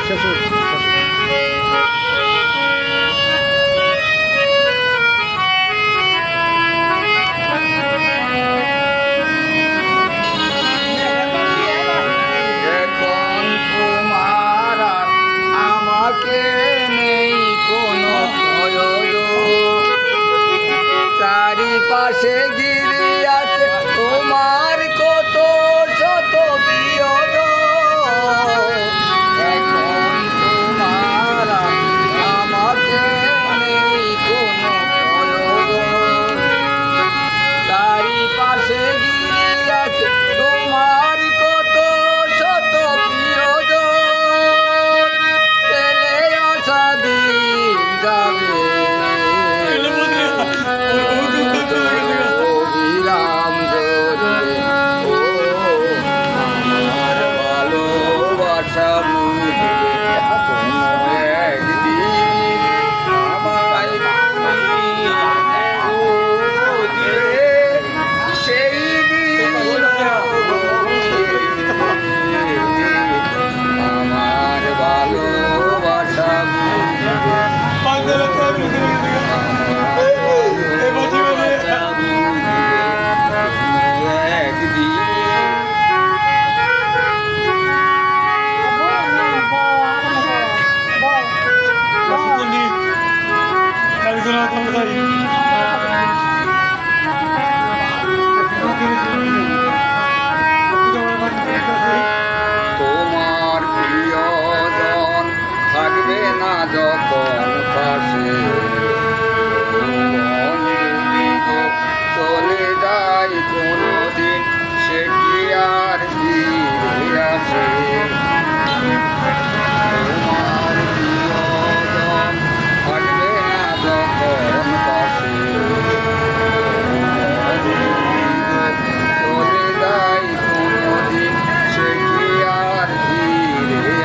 শ্বশুর এখন তোমার আর আমাকে নেই কোনো প্রয়োজন, চারিপাশে ঘিরে আছে তোমার কত শত প্রিয়জন। এখন তোমার আর আমাকে নেই কোনো প্রয়োজন, চারিপাশে ঘিরে আছে তোমার কত শত প্রিয়জন। পেলে আশা দিন যাবে অবিরাম ঝরবে, ও আমার ভালোবাসা